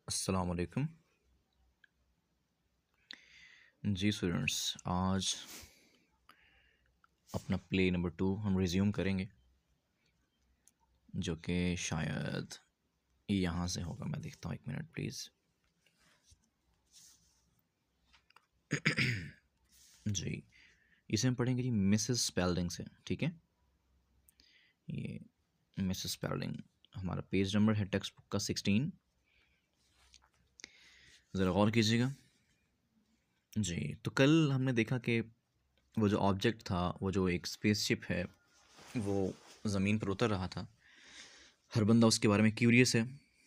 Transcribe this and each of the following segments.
अस्सलाम वालेकुम। जी स्टूडेंट्स, आज अपना प्ले नंबर 2 हम रिज्यूम करेंगे, जो कि शायद यहाँ से होगा। मैं देखता हूँ, एक मिनट प्लीज़। जी, इसे हम पढ़ेंगे जी मिसेस स्पेल्डिंग से, ठीक है। ये मिसेस स्पेल्डिंग, हमारा पेज नंबर है टेक्स्ट बुक का 16। ज़रा गौर कीजिएगा। जी, तो कल हमने देखा कि वो जो ऑब्जेक्ट था, वो जो एक स्पेसशिप है, वो ज़मीन पर उतर रहा था। हर बंदा उसके बारे में क्यूरियस है।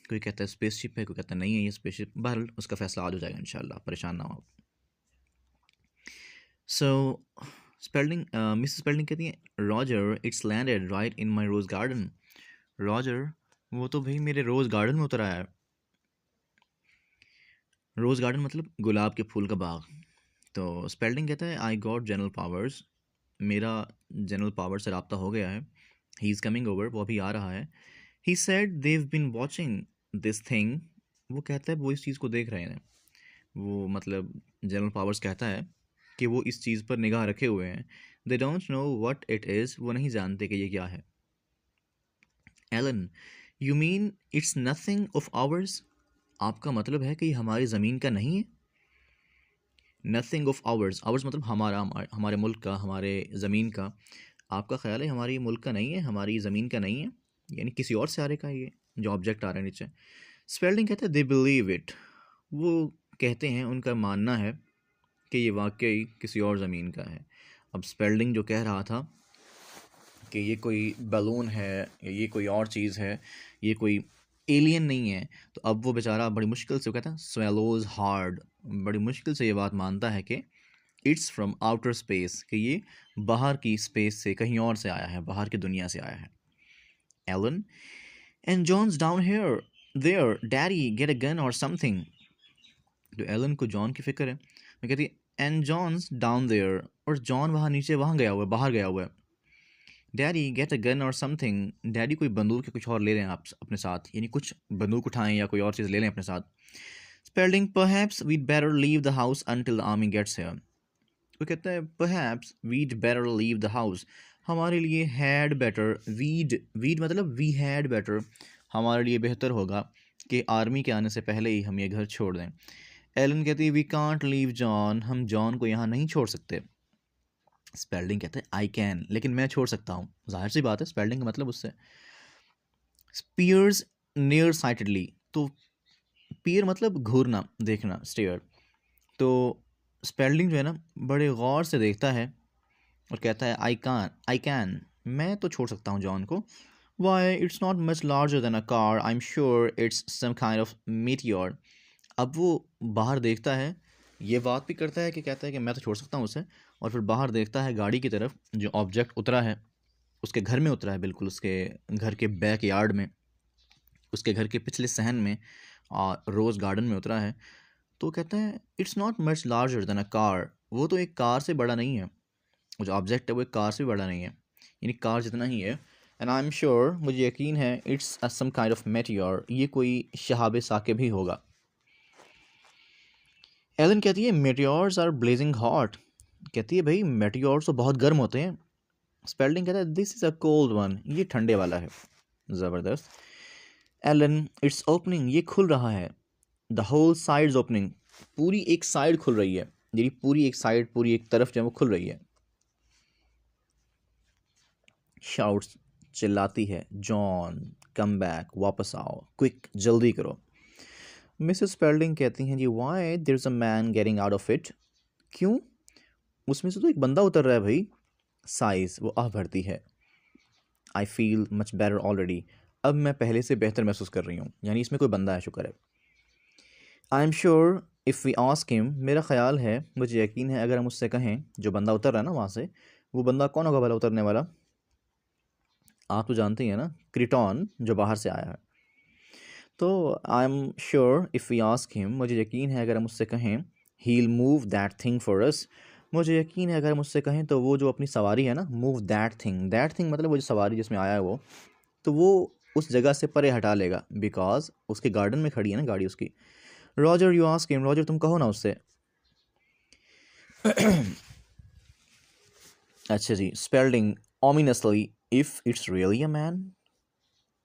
कोई कहता है स्पेसशिप है, कोई कहता है नहीं है ये स्पेसशिप। बहरहाल उसका फैसला आज हो जाएगा इंशाल्लाह, परेशान ना हो। सो स्पेल्डिंग, मिसेस स्पेल्डिंग कहती है, Roger it's landed right in my rose garden. Roger, वो तो भाई मेरे रोज़ गार्डन में उतर आया है। रोज़ गार्डन मतलब गुलाब के फूल का बाग। तो स्पेल्डिंग कहता है, आई गॉट जनरल पावर्स, मेरा जनरल पावर से रब्ता हो गया है। ही इज़ कमिंग ओवर, वो अभी आ रहा है। He said they've been watching this thing, वो कहता है वो इस चीज़ को देख रहे हैं। वो मतलब जनरल पावर्स कहता है कि वो इस चीज़ पर निगाह रखे हुए हैं। They don't know what it is, वो नहीं जानते कि ये क्या है। Allen, you mean it's nothing of ours, आपका मतलब है कि ये हमारी ज़मीन का नहीं है। नथिंग ऑफ आवर्स, आवर्स मतलब हमारा, हमारे मुल्क का, हमारे ज़मीन का। आपका ख्याल है हमारी मुल्क का नहीं है, हमारी ज़मीन का नहीं है, यानी किसी और सारे का है ये जो ऑब्जेक्ट आ रहा है नीचे। स्पेल्डिंग कहता है दे बिलीव इट, वो कहते हैं, उनका मानना है कि ये वाकई किसी और ज़मीन का है। अब स्पेल्डिंग जो कह रहा था कि ये कोई बैलून है या ये कोई और चीज़ है, ये कोई एलियन नहीं है, तो अब वो बेचारा बड़ी मुश्किल से, वो कहता है स्वेलोज हार्ड, बड़ी मुश्किल से ये बात मानता है कि इट्स फ्रॉम आउटर स्पेस, कि ये बाहर की स्पेस से, कहीं और से आया है, बाहर की दुनिया से आया है। Allen, and John's down here there, daddy get a gun or something. तो एलन को जॉन की फिक्र है। मैं कहती एंड जॉन्स डाउन देयर, और जॉन वहाँ नीचे, वहाँ गया हुआ है, बाहर गया हुआ है। Daddy get a gun or something, daddy कोई बंदूक या कुछ और ले लें आप अपने साथ, यानी कुछ बंदूक उठाएं या कोई और चीज़ ले लें अपने साथ। Spelding, perhaps we'd better leave the house until the army gets here. वो कहता है perhaps we'd better leave the house, हमारे लिए हैड बेटर, वीड वीड मतलब वी हैड बेटर, हमारे लिए बेहतर होगा कि आर्मी के आने से पहले ही हम ये घर छोड़ दें। एलन कहती है वी कांट लीव जॉन, हम जॉन को यहाँ नहीं छोड़ सकते। स्पेल्डिंग कहते हैं आई कैन, लेकिन मैं छोड़ सकता हूँ। जाहिर सी बात है, स्पेल्डिंग का मतलब उससे। स्पीयर्स नियर साइटेडली, तो पियर मतलब घूरना, देखना, स्टेयर। तो स्पेल्डिंग जो है ना, बड़े गौर से देखता है और कहता है आई कैन, मैं तो छोड़ सकता हूँ जॉन को। Why, it's not much larger than a car, I am sure it's some kind of meteor. अब वो बाहर देखता है, ये बात भी करता है कि कहता है कि मैं तो छोड़ सकता हूँ उसे, और फिर बाहर देखता है गाड़ी की तरफ, जो ऑब्जेक्ट उतरा है उसके घर में उतरा है, बिल्कुल उसके घर के बैक यार्ड में, उसके घर के पिछले सहन में, और रोज़ गार्डन में उतरा है। तो कहता है it's not much larger than a car, वो तो एक कार से बड़ा नहीं है, वो जो ऑब्जेक्ट है वो एक कार से भी बड़ा नहीं है, यानी कार जितना ही है। एंड आई एम श्योर, मुझे यकीन है, it's some kind of meteor, ये कोई शहाब साकिब ही होगा। एलन कहती है मेटियोर्स आर ब्लेजिंग हॉट, कहती है भाई मेटियोर्स तो बहुत गर्म होते हैं। स्पेल्डिंग कहता है this is a cold one, ये ठंडे वाला है। ज़बरदस्त। एलन, इट्स ओपनिंग, ये खुल रहा है। द होल साइड्स ओपनिंग, पूरी एक साइड खुल रही है, यानी पूरी एक साइड, पूरी एक तरफ जो है वो खुल रही है। शाउट्स, चिल्लाती है, जॉन कम बैक, वापस आओ, क्विक, जल्दी करो। मिसेस स्पेल्डिंग कहती हैं जी why there is a man getting out of it, क्यों, उसमें से तो एक बंदा उतर रहा है भाई। साइज, वो आह भरती है। I feel much better already, अब मैं पहले से बेहतर महसूस कर रही हूँ, यानी इसमें कोई बंदा है, शुक्र है। I am sure if we ask him, मेरा ख्याल है, मुझे यकीन है, अगर हम उससे कहें, जो बंदा उतर रहा है ना वहाँ से, वो बंदा कौन होगा भला उतरने वाला, आप तो जानते ही हैं ना, क्रिटॉन जो बाहर से आया है। तो I am sure if we ask him, मुझे यकीन है अगर हम उससे कहें, he'll move that thing for us, मुझे यकीन है अगर हम उससे कहें तो वो जो अपनी सवारी है ना, मूव दैट थिंग मतलब वो जो सवारी जिसमें आया है वो, तो वो उस जगह से परे हटा लेगा, बिकॉज उसके गार्डन में खड़ी है ना गाड़ी उसकी। Roger you ask him, Roger तुम कहो ना उससे। अच्छा जी, Spalding ominously if it's really a man.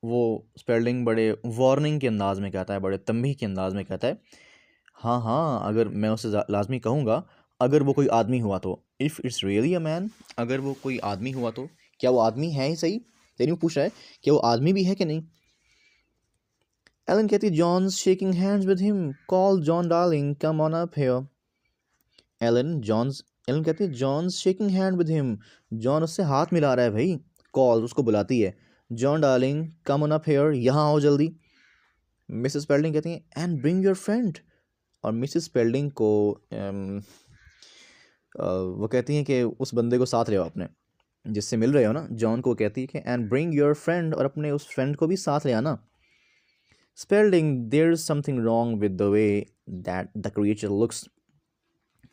वो स्पेल्डिंग बड़े वार्निंग के अंदाज में कहता है, बड़े तंबीह के अंदाज में कहता है, हाँ हाँ अगर मैं उसे लाजमी कहूँगा अगर वो कोई आदमी हुआ तो। If it's really a man, अगर वो कोई आदमी हुआ तो। क्या वो आदमी है ही सही, यानी वो पूछ रहा है कि वो आदमी भी है कि नहीं। एलन कहती है John's shaking hands with him, call John darling come on up here. Ellen कहती है John's shaking hand with him, John उससे हाथ मिला रहा है भाई। कॉल उसको बुलाती है, John darling come on up here, यहाँ आओ जल्दी। मिसेस स्पेल्डिंग कहती हैं एंड ब्रिंग योर फ्रेंड, और मिसेस स्पेल्डिंग को वो कहती हैं कि उस बंदे को साथ ले आओ अपने, जिससे मिल रहे हो ना। जॉन को कहती है कि एंड ब्रिंग योर फ्रेंड, और अपने उस फ्रेंड को भी साथ ले आना। Spalding there is something wrong with the way that the creature looks.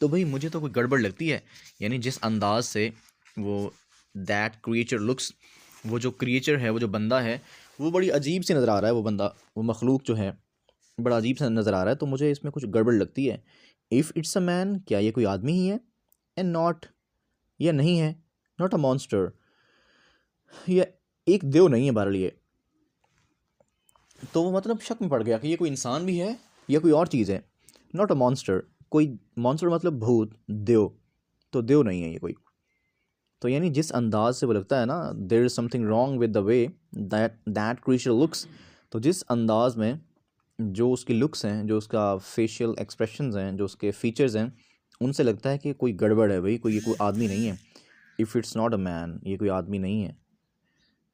तो भाई मुझे तो कोई गड़बड़ लगती है, यानी जिस अंदाज से वो दैट क्रिएचर लुक्स, वो जो क्रिएचर है, वो जो बंदा है, वो बड़ी अजीब से नज़र आ रहा है। वो बंदा, वो मखलूक जो है बड़ा अजीब सा नज़र आ रहा है, तो मुझे इसमें कुछ गड़बड़ लगती है। इफ़ इट्स अ मैन, क्या ये कोई आदमी ही है। एंड नॉट, या नहीं है, नॉट अ मॉन्स्टर, या एक देव नहीं है बहरहाल ये। तो वो मतलब शक में पड़ गया कि ये कोई इंसान भी है या कोई और चीज़ है। नॉट अ मॉन्स्टर, कोई मॉन्स्टर मतलब भूत, देव, तो देव नहीं है ये कोई। तो यानी जिस अंदाज से वो लगता है ना, there is something wrong with the way that creature looks, तो जिस अंदाज में जो उसकी लुक्स हैं, जो उसका फेशियल एक्सप्रेशंस हैं, जो उसके फीचर्स हैं, उनसे लगता है कि कोई गड़बड़ है भाई, ये कोई आदमी नहीं है। If it's not a man, ये कोई आदमी नहीं है।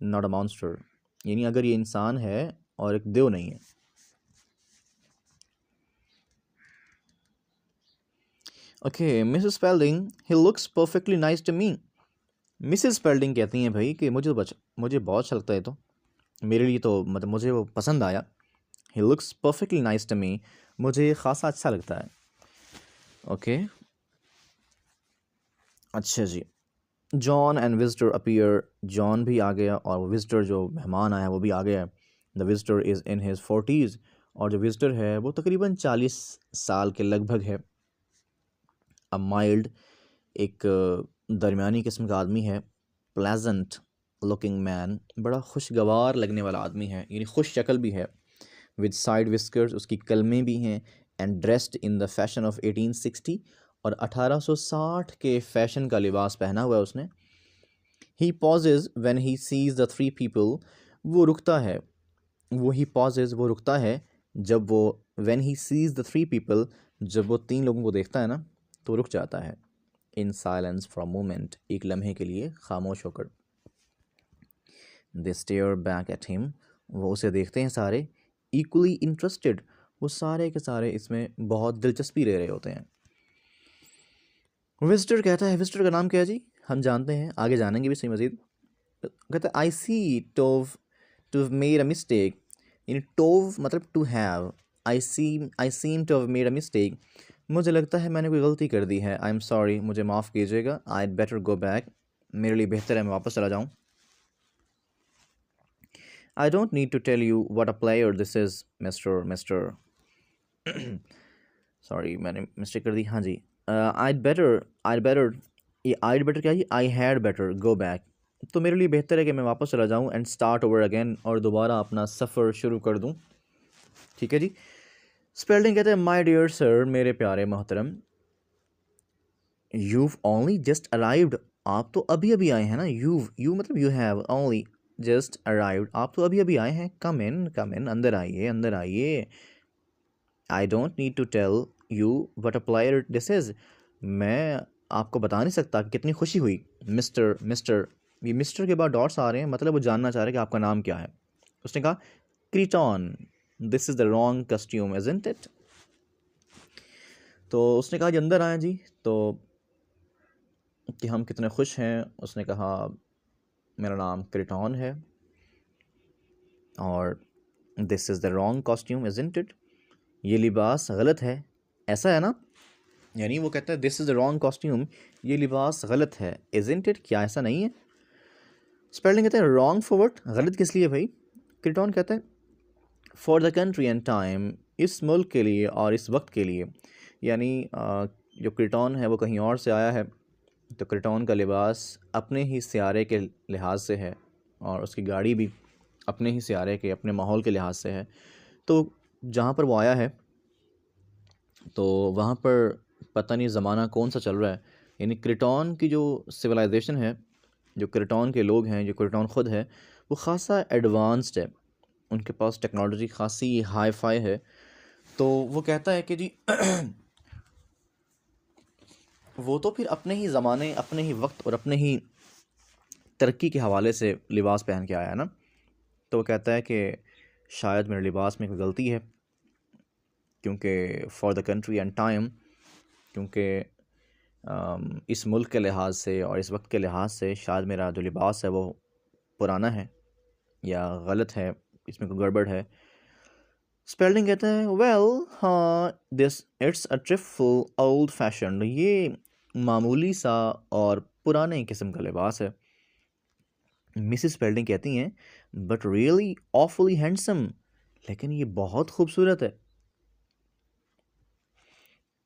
नॉट अ मॉन्स्टर, यानी अगर ये इंसान है और एक देव नहीं है। Okay, Mrs Spalding he looks perfectly nice to me. Mrs Spalding कहती हैं भाई कि मुझे बहुत अच्छा लगता है, तो मेरे लिए तो मतलब मुझे वो पसंद आया। He looks perfectly nice to me, मुझे खासा अच्छा लगता है। ओके, अच्छा जी। John and visitor appear, John भी आ गया और विजिटर जो मेहमान आया वो भी आ गया। The visitor is in his 40s, और जो विजिटर है वो तकरीबन 40 साल के लगभग है। अ माइल्ड, एक दरमियानी किस्म का आदमी है। प्लेजेंट लुकिंग मैन, बड़ा खुशगवार लगने वाला आदमी है, यानी खुश शक्ल भी है। विद साइड विस्कर्स, उसकी कलमें भी हैं। And dressed in the fashion of 1860, और 1860 के फैशन का लिबास पहना हुआ है उसने। He pauses when he sees the three people, वो रुकता है, ही पॉजेज, वो रुकता है जब वो, when he sees the three people, जब वो तीन लोगों को देखता है ना, तो रुक जाता है। इन साइलेंस फॉर मोमेंट, एक लम्हे के लिए खामोश होकर। दे स्टेयर बैक एट हिम, वो उसे देखते हैं सारे। इक्वली इंटरेस्टेड, वो सारे के सारे इसमें बहुत दिलचस्पी ले रहे होते हैं। विजिटर कहता है, विजिटर का नाम क्या है जी, हम जानते हैं, आगे जानेंगे भी सही मज़ीद। कहता है आई सी टोव to have made a mistake, यानी टोव मतलब to have. I seem to have made a mistake, मुझे लगता है मैंने कोई गलती कर दी है। आई एम सॉरी, मुझे माफ़ कीजिएगा। आई बेटर गो बैक, मेरे लिए बेहतर है मैं वापस चला जाऊँ। I don't need to tell you what a player this is mister sorry मैंने मिस्टेक कर दी, हाँ जी। I'd better, ये I'd better क्या है, I had better go back, तो मेरे लिए बेहतर है कि मैं वापस चला जाऊँ एंड स्टार्ट ओवर अगेन, और दोबारा अपना सफ़र शुरू कर दूँ। ठीक है जी। स्पेल्डिंग कहते हैं माय डियर सर, मेरे प्यारे मोहतरम। you've only just arrived, आप तो अभी अभी आए हैं ना। you मतलब you have only just arrived, आप तो अभी अभी आए हैं। come in, अंदर आइए, अंदर आइए। I don't need to tell you what a pleasure this is, मैं आपको बता नहीं सकता कि कितनी खुशी हुई। मिस्टर, ये मिस्टर के बाद डॉट्स आ रहे हैं, मतलब वो जानना चाह रहे हैं कि आपका नाम क्या है। उसने कहा Crichton, this is the wrong costume isn't it. तो उसने कहा जी अंदर आए जी, तो कि हम कितने खुश हैं। उसने कहा मेरा नाम क्रीटॉन है, और this is the wrong costume isn't it, ये लिबास गलत है, ऐसा है ना। यानी वो कहता है this is the wrong costume, ये लिबास गलत है। इज़न्ट इट, क्या ऐसा नहीं है। स्पेलिंग कहते हैं रॉन्ग फॉर व्हाट, गलत किस लिए भाई। क्रिटॉन कहता है for the country and time, इस मुल्क के लिए और इस वक्त के लिए। यानी जो क्रिटॉन है वो कहीं और से आया है, तो क्रिटॉन का लिबास अपने ही सियारे के लिहाज से है और उसकी गाड़ी भी अपने ही सियारे के, अपने माहौल के लिहाज से है। तो जहाँ पर वो आया है तो वहाँ पर पता नहीं ज़माना कौन सा चल रहा है। यानी क्रिटॉन की जो सिविलाइजेशन है, जो क्रिटॉन के लोग हैं, जो क्रिटॉन ख़ुद है, वो ख़ासा एडवांस्ड है, उनके पास टेक्नोलॉजी खासी हाई फाई है। तो वो कहता है कि जी वो तो फिर अपने ही ज़माने, अपने ही वक्त और अपने ही तरक्की के हवाले से लिबास पहन के आया है ना। तो वो कहता है कि शायद मेरे लिबास में कोई गलती है, क्योंकि for the country and time, क्योंकि इस मुल्क के लिहाज से और इस वक्त के लिहाज से शायद मेरा जो लिबास है वो पुराना है या गलत है, इसमें कोई गड़बड़ है। स्पेल्डिंग कहते हैं वेल हाँ this it's a trifle old fashion, ये मामूली सा और पुराने किस्म का लिबास है। मिसिस स्पेल्डिंग कहती हैं बट रियली ऑफुली हैंडसम, लेकिन ये बहुत खूबसूरत है।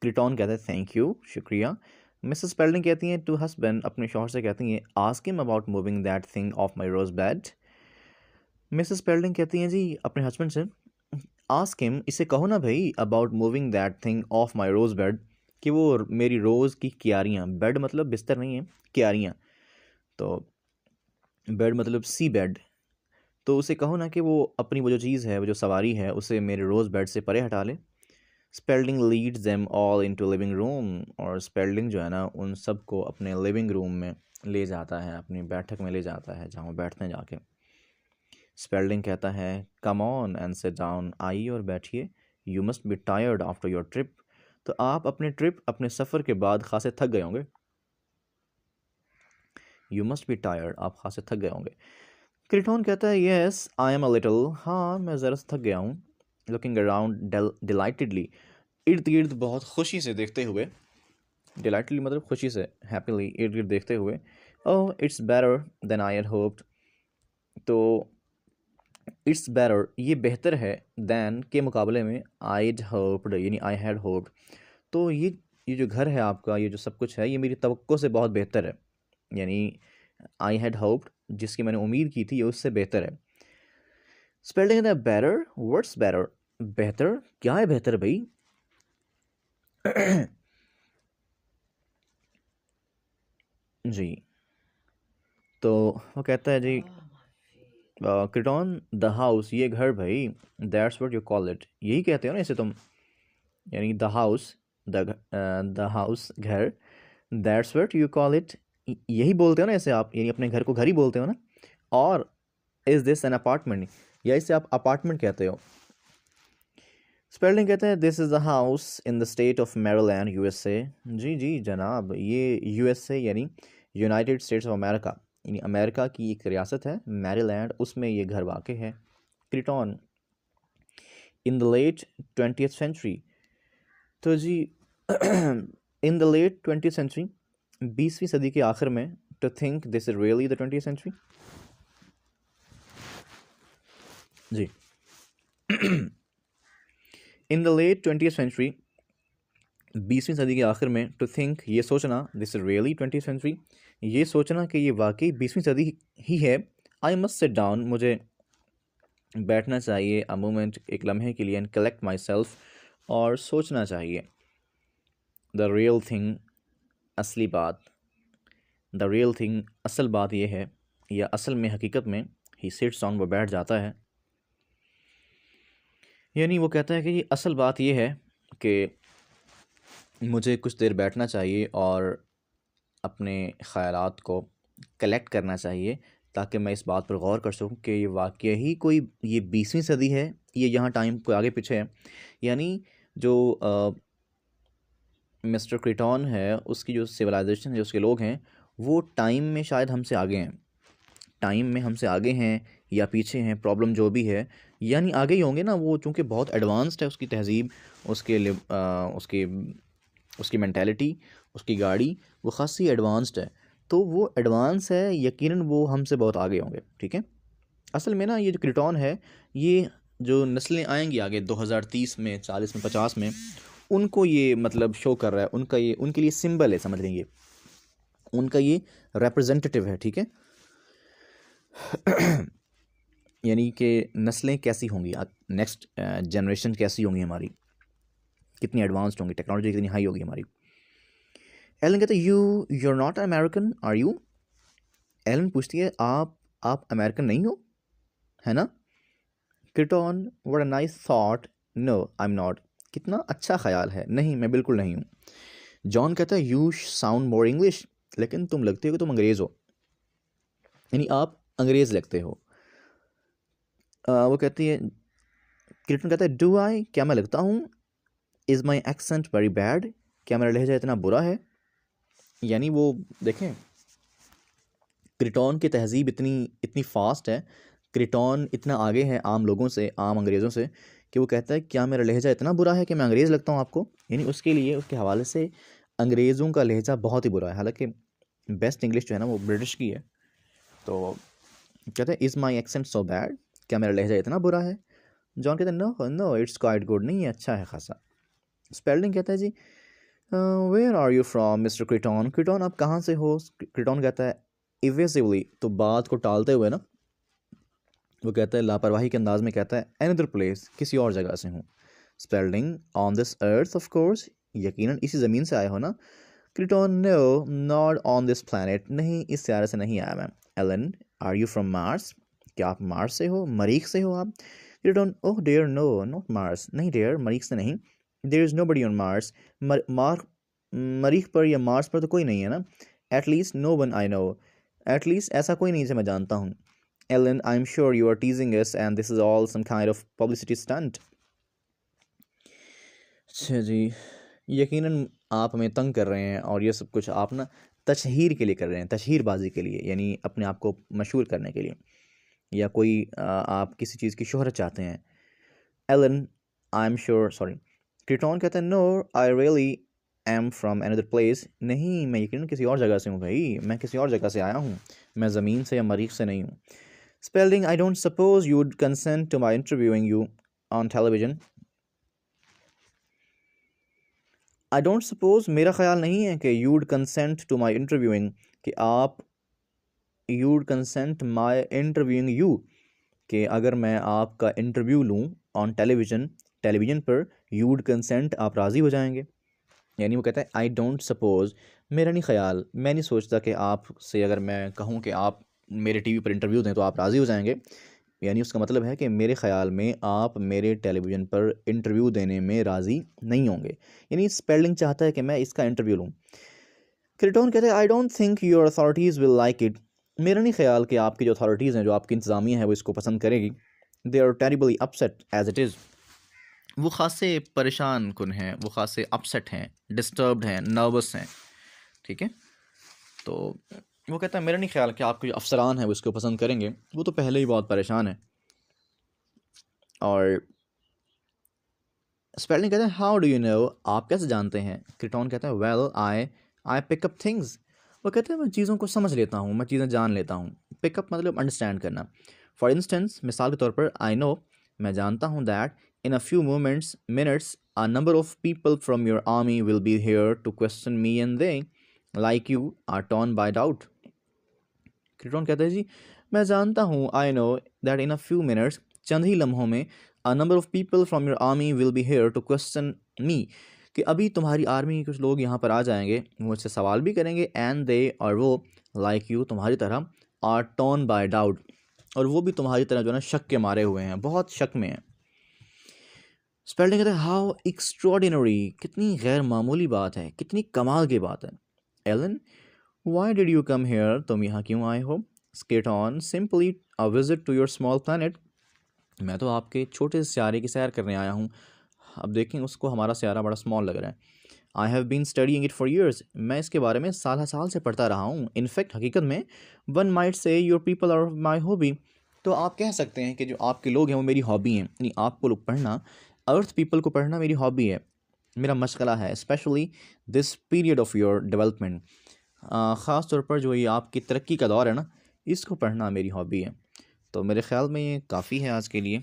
क्रिटॉन कहता है थैंक यू, शुक्रिया। मिसेस स्पेल्डिंग कहती हैं टू हस्बैंड, अपने शौहर से कहती हैं ask him about moving that thing off my rose bed. Mrs Spalding कहती हैं जी अपने हस्बैंड से आस्क हिम, इसे कहो ना भाई, about moving that thing off my rose bed, कि वो मेरी रोज़ की क्यारियाँ, बेड मतलब बिस्तर नहीं है, क्यारियाँ, तो बेड मतलब सी बेड, तो उसे कहो ना कि वो अपनी वो जो चीज़ है, वो जो सवारी है, उसे मेरे रोज़ बेड से परे हटा ले। Spalding leads them all into living room, और स्पेल्डिंग जो है ना उन सब को अपने लिविंग रूम में ले जाता है, अपनी बैठक में ले जाता है जहाँ वो बैठते हैं जाके। स्पेल्डिंग कहता है come on and sit down, आइए और बैठिए, you must be tired after your trip, तो आप अपने ट्रिप, अपने सफ़र के बाद खासे थक गए होंगे। यू मस्ट बी टायर्ड, आप खासे थक गए होंगे। क्रिटॉन कहता है yes I am a little, हाँ मैं ज़रा सा थक गया हूँ। लुकिंग अराउंड डिलाइटेडली, इर्द गिर्द बहुत खुशी से देखते हुए, डिलाइटेडली मतलब खुशी से, हैप्पीली इर्द गिर्द देखते हुए। Oh it's better than I had hoped, तो इट्स बेटर ये बेहतर है, दैन के मुकाबले में, आईड होप्ड यानी आई हैड होप्ड, तो ये जो घर है आपका, ये जो सब कुछ है, ये मेरी तवक्को से बहुत बेहतर है। यानी आई हैड होप्ड, जिसकी मैंने उम्मीद की थी, ये उससे बेहतर है। स्पेलिंग है बेटर, व्हाट्स बेटर, बेहतर क्या है बेहतर भाई। जी, तो वो कहता है जी क्रिटॉन द हाउस, ये घर भाई, that's what you call it, यही कहते हो ना इसे तुम, यानी द हाउस, द हाउस घर, that's what you call it, यही बोलते हो ना इसे आप, यानी अपने घर को घर ही बोलते हो ना। और इज़ दिस एन अपार्टमेंट, या इसे आप अपार्टमेंट कहते हो। स्पेलिंग कहते हैं this is the house in the state of Maryland USA, जी जी जनाब, ये यूएसए यानी यूनाइटेड स्टेट्स ऑफ अमेरिका, यानी अमेरिका की एक रियासत है मैरीलैंड, उसमें ये घर वाक़ है। Crichton in the late 20th century, तो जी in the late 20th century, 20वीं सदी के आखिर में, to think this is really the 20th century, जी in the late 20th century, 20वीं सदी के आखिर में, टू थिंक ये सोचना, this is really 20th century, ये सोचना कि ये वाकई 20वीं सदी ही है। आई मस्ट सिट डाउन, मुझे बैठना चाहिए, अ मोमेंट एक लम्हे के लिए, एंड कलेक्ट माई सेल्फ, और सोचना चाहिए। द रियल थिंग, असली बात, द रियल थिंग असल बात यह है, या असल में हकीकत में, ही सिट्स डाउन वो बैठ जाता है। यानी वो कहता है कि ये असल बात यह है कि मुझे कुछ देर बैठना चाहिए और अपने ख़यालात को कलेक्ट करना चाहिए, ताकि मैं इस बात पर गौर कर सकूं कि ये वाकई ही कोई ये 20वीं सदी है, ये यहाँ टाइम को आगे पीछे है। यानी जो मिस्टर क्रिटॉन है, उसकी जो सिविलाइजेशन है, उसके लोग हैं, वो टाइम में शायद हमसे आगे हैं, टाइम में हमसे आगे हैं या पीछे हैं, प्रॉब्लम जो भी है, यानी आगे ही होंगे ना वो, चूँकि बहुत एडवांस्ड है उसकी तहज़ीब, उसकी उसकी मेंटालिटी, उसकी गाड़ी, वो ख़ासी एडवांस्ड है, तो वो एडवांस है, यकीनन वो हमसे बहुत आगे होंगे। ठीक है, असल में ना ये जो क्रिटॉन है, ये जो नस्लें आएंगी आगे 2030 में, 40 में, 50 में, उनको ये मतलब शो कर रहा है, उनका ये उनके लिए सिंबल है, समझ लेंगे, उनका ये रिप्रेजेंटेटिव है, ठीक है। यानी कि नस्लें कैसी होंगी, नेक्स्ट जनरेशन कैसी होंगी हमारी, कितनी एडवांस्ड होंगी, टेक्नोलॉजी कितनी हाई होगी हमारी। एलन कहते you are not American are you. Ellen पूछती है आप अमेरिकन नहीं हो, है ना। Crichton what a nice thought, no I am not. कितना अच्छा ख्याल है, नहीं मैं बिल्कुल नहीं हूँ। जॉन कहता है यू साउंड मोर इंग्लिश, लेकिन तुम लगते हो कि तुम अंग्रेज़ हो, यानी आप अंग्रेज़ लगते हो। वो कहती है, क्रिटन कहता है डू आई, क्या मैं लगता हूँ। Is my accent very bad, क्या मेरा लहजा इतना बुरा है। यानी वो देखें, क्रिटॉन की तहज़ीब इतनी इतनी फ़ास्ट है, क्रिटॉन इतना आगे है आम लोगों से, आम अंग्रेज़ों से, कि वो कहता है क्या मेरा लहजा इतना बुरा है कि मैं अंग्रेज़ लगता हूँ आपको। यानी उसके लिए, उसके हवाले से अंग्रेज़ों का लहजा बहुत ही बुरा है, हालांकि बेस्ट इंग्लिश जो है ना वो ब्रिटिश की है। तो कहते हैं is my accent so bad, क्या मेरा लहजा इतना बुरा है। जॉन कहते हैं no no it's quite good, नहीं है, अच्छा है खासा। स्पेल्डिंग कहता है जी where are you from mister Crichton, Crichton आप कहाँ से हो। क्रिटॉन कहता है इवेसिवली, तो बात को टालते हुए ना, वो कहता है लापरवाही के अंदाज में कहता है अनदर प्लेस, किसी और जगह से हूँ। Spalding on this earth of course, यकीनन इसी ज़मीन से आए हो ना। Crichton no not on this planet, नहीं इस सियारे से नहीं आया मैं। Ellen are you from Mars, क्या आप मार्स से हो, मरीख से हो आप। Crichton oh dear no not Mars, नहीं डेयर मरीख से नहीं। There is nobody on Mars, मरीख पर या मार्स पर तो कोई नहीं है ना। At least no one I know, at least ऐसा कोई नहीं जिसे मैं जानता हूँ। Ellen, I'm sure you are teasing us and this is all some kind of publicity stunt. अच्छा जी, यकीनन आप हमें तंग कर रहे हैं और ये सब कुछ आप ना तशहीर के लिए कर रहे हैं, तशहीरबाजी के लिए, यानी अपने आप को मशहूर करने के लिए, या कोई आप किसी चीज़ की शोहरत चाहते हैं। Ellen I am sure, sorry. Crichton कहता है no I really am from another place, नहीं मैं यकीनन किसी और जगह से हूँ भाई, मैं किसी और जगह से आया हूँ, मैं ज़मीन से या मरीख से नहीं हूँ। Spelling, I don't suppose you'd consent to my interviewing you on television. I don't suppose, मेरा ख्याल नहीं है कि you'd consent to my interviewing, कि आप you'd consent my interviewing you, कि अगर मैं आपका इंटरव्यू लूँ ऑन टेलीविज़न पर, you'd consent आप राज़ी हो जाएंगे। यानी वो कहता है आई डोंट सपोज़, मेरा नहीं ख्याल, मैं नहीं सोचता कि आपसे अगर मैं कहूँ कि आप मेरे टीवी पर इंटरव्यू दें तो आप राज़ी हो जाएंगे। यानी उसका मतलब है कि मेरे ख़्याल में आप मेरे टेलीविज़न पर इंटरव्यू देने में राज़ी नहीं होंगे। यानी स्पेलिंग चाहता है कि मैं इसका इंटरव्यू लूँ। क्रिटॉन कहते हैं I don't think your authorities will like it, मेरा नहीं ख्याल कि आपकी जो अथॉरिटीज़ हैं, जो आपकी इंतज़ामिया है, वो इसको पसंद करेगी। They are terribly upset as it is, वो ख़ासे परेशान कुन हैं, वो ख़ासे अपसेट हैं, डिस्टर्ब्ड हैं, नर्वस हैं, ठीक है। तो वो कहता है मेरा नहीं ख्याल कि आपके जो अफसरान हैं वो इसको पसंद करेंगे, वो तो पहले ही बहुत परेशान है। और स्पेलिंग कहते हैं हाउ डू यू नो, आप कैसे जानते हैं। क्रिटॉन कहता है well I pick up things, वो कहते हैं मैं चीज़ों को समझ लेता हूँ, मैं चीज़ें जान लेता हूँ। पिकअप मतलब अंडरस्टैंड करना। फॉर इंस्टेंस, मिसाल के तौर पर, आई नो, मैं जानता हूँ, that in a few minutes a number of people from your army will be here to question me and they, like you, are torn by doubt. Crichton कहता है जी मैं जानता हूँ, I know that in a few minutes, चंद ही लम्हों में, a number of people from your army will be here to question me, कि अभी तुम्हारी आर्मी के कुछ लोग यहाँ पर आ जाएंगे, मुझसे सवाल भी करेंगे, एंड दे, और वो, लाइक यू, तुम्हारी तरह, आर टॉर्न बाय डाउट, और वो भी तुम्हारी तरह जो है ना शक के मारे हुए हैं, बहुत शक में हैं। स्पेल्डिंग कहते हैं हाउ एक्स्ट्रॉर्डिनरी, कितनी गैर मामूली बात है, कितनी कमाल की बात है। Ellen why did you come here, तुम यहाँ क्यों आए हो। स्केटॉन simply a visit to your small planet, मैं तो आपके छोटे से सियारे की सैर करने आया हूँ। अब देखें उसको हमारा सियारा बड़ा स्मॉल लग रहा है। I have been studying it for years, मैं इसके बारे में साल साल से पढ़ता रहा हूँ। इनफैक्ट हकीकत में, one might say your people are my hobby, तो आप कह सकते हैं कि जो आपके लोग हैं वो मेरी हॉबी हैं, यानी आपको लोग पढ़ना, अर्थ पीपल को पढ़ना मेरी हॉबी है, मेरा मशगला है। Specially this period of your development, ख़ास तौर पर जो ये आपकी तरक्की का दौर है ना, इसको पढ़ना मेरी हॉबी है। तो मेरे ख़्याल में ये काफ़ी है आज के लिए।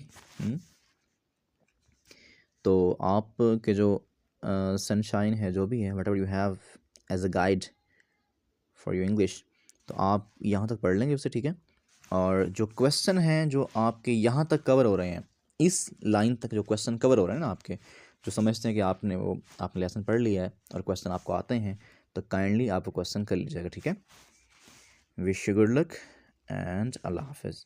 तो आप के जो सनशाइन है, जो भी है, whatever you have as a guide for your English, तो आप यहाँ तक पढ़ लेंगे उससे, ठीक है। और जो क्वेश्चन हैं जो आपके यहाँ तक कवर हो रहे हैं, इस लाइन तक जो क्वेश्चन कवर हो रहे हैं ना आपके, जो समझते हैं कि आपने लेसन पढ़ लिया है और क्वेश्चन आपको आते हैं, तो काइंडली आप क्वेश्चन कर लीजिएगा, ठीक है। Wish you good luck and अल्लाह हाफिज़।